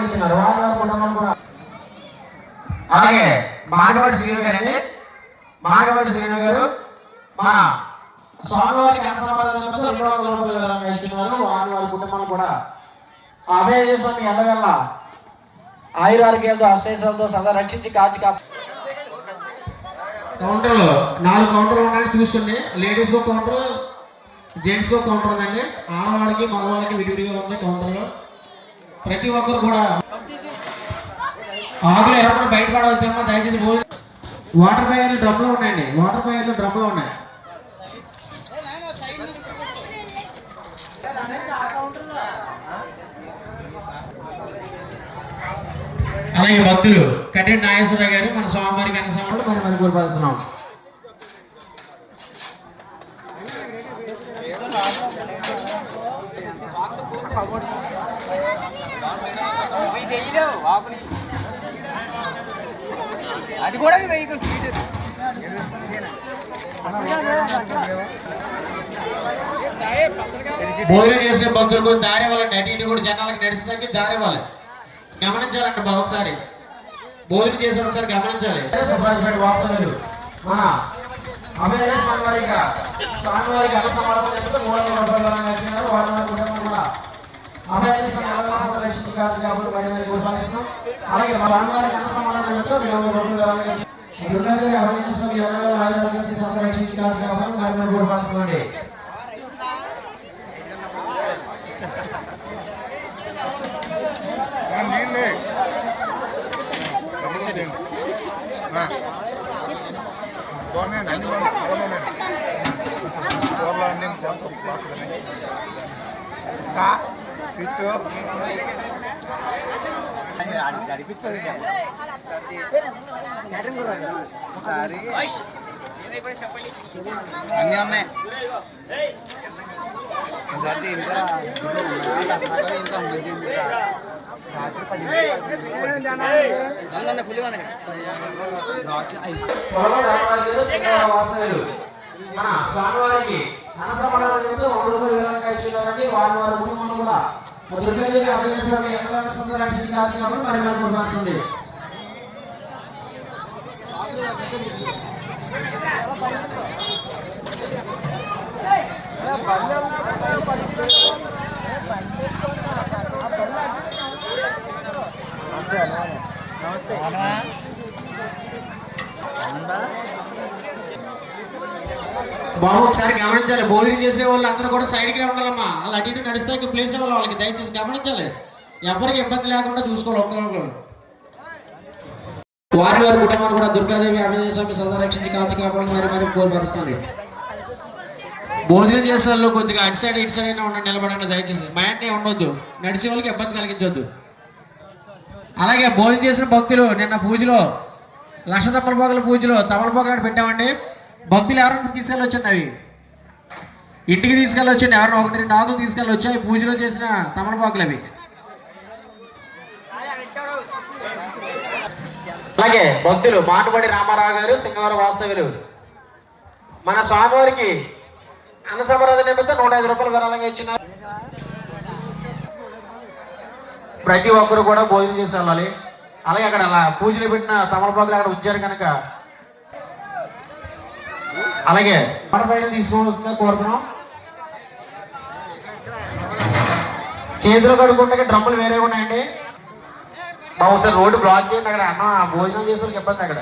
ఇచ్చినారు వారి కుటుంబం కూడా. అలాగే మాగవాడి శ్రీను గారు అండి, మాగవాడి శ్రీను గారు మన స్వామివారికి అన్న సంపాదన ఇచ్చినారు. వారి కుటుంబాలు కూడా అభయ స్వామి ఎల్లవెల్ల ఆయురారోగ్యాలతో అశేషాలతో సదా రక్షించి కాచి కౌంటర్లో 4 కౌంటర్లు ఉన్నాయని చూసుకోండి. లేడీస్ ఒక కౌంటర్, జెంట్స్ ఒక కౌంటర్ ఉందండి. ఆడవాడికి మగవాళ్ళకి విడివిడిగా ఉంది కౌంటర్లో. ప్రతి ఒక్కరు కూడా ఆకులు ఎవరు బయటపడవద్దమ్మా దయచేసి. వాటర్ ప్యాకెట్లు డ్రమ్లో ఉన్నాయండి, వాటర్ ప్యాకెట్లు డ్రమ్లో ఉన్నాయి. అలాగే భక్తులు కట్టె నాగేశ్వరరావు గారు మన స్వామివారికి అన్న సమయంలో మనం కోరుపరుస్తున్నాం. అది కూడా భోజనం చేసే భక్తులకు దారి వాళ్ళండి. అటు ఇటు కూడా జనాలకు నడిచేదానికి దారి వాళ్ళు గమనించాలండి. బాబు ఒకసారి భోజనం చేసే ఒకసారి గమనించాలి. మన అభయ స్వామివారికి అన్న సమాధానం చెప్తే 300 రూపాయలు వారి కుటుంబం కూడా అభయ స్వామి రక్షించి కాదు కాబట్టి బయట కోరుపాలిస్తున్నాం. అలాగే స్వామివారికి అన్న సమాధానం చెప్తే 300 రూపాయలు దుర్గాదేవి అభయ స్వామి ఎల్లవేళ రక్షించి కాదు కాబట్టి బయట కోరుపాలిస్తున్నాండి. అన్నీ ఉన్నాయి. మన స్వామివారికి అన్న సమాధానం చెప్తూ 100 రూపాయలు ఇచ్చినారండి. వారి కుటుంబంలో కూడా దుర్గాదేవి అభయ స్వామి రక్షించి కాదు కాబట్టి మరి మనం కోరుకోవాల్సింది. బాబు ఒకసారి గమనించాలి. భోజనం చేసే వాళ్ళు అందరూ కూడా సైడ్కి ఉండాలమ్మా. అలా అటు ఇటు నడిస్తే ప్లేస్ ఇవ్వాలి వాళ్ళకి. దయచేసి గమనించాలి. ఎవరికి ఇబ్బంది లేకుండా చూసుకోవాలి. ఒక్కరు వారి కుటుంబాన్ని కూడా దుర్గాదేవి అభయ స్వామి సదా రక్షించి కాచి కాపాలని మరి కోరుపరుస్తుంది. భోజనం చేసే వాళ్ళు కొద్దిగా అటు సైడ్ ఇటు సైడ్ అయినా ఉండండి, నిలబడండి దయచేసి. మైండ్నే ఉండొద్దు, నడిచే వాళ్ళకి ఇబ్బంది కలిగించొద్దు. అలాగే భోజనం చేసిన భక్తులు నిన్న పూజలో లక్ష తమలపాకుల పూజలో తమలపాకులు పెట్టామండి. భక్తులు ఎవరైనా తీసుకెళ్ళొచ్చండి, అవి ఇంటికి తీసుకెళ్ళొచ్చండి. ఎవరైనా 1-2 ఆకులు తీసుకెళ్ళొచ్చు. అవి పూజలో చేసిన తమలపాకులు అవి. అలాగే భక్తులు మాటబడి రామారావు గారు, సింగవరం వాస్తవ్యులు మన స్వామివారికి అన్న సమారాధన నిమిత్తం 105 రూపాయలు విరాళంగా ఇచ్చినారు. ప్రతి ఒక్కరు కూడా భోజనం చేసి వెళ్ళాలి. అలాగే అక్కడ అలా పూజలు పెట్టిన తమలపాకులు అక్కడ ఉంచారు కనుక అలాగే పైన తీసుకోవాల్సిందిగా కోరుతున్నాం. చేతులు కడుక్కుంటే డ్రమ్ములు వేరే ఉన్నాయండి. బాబు సార్ రోడ్డు బ్లాక్ చేయండి. అక్కడ అన్న భోజనం చేసే వాళ్ళకి ఇబ్బంది అక్కడ.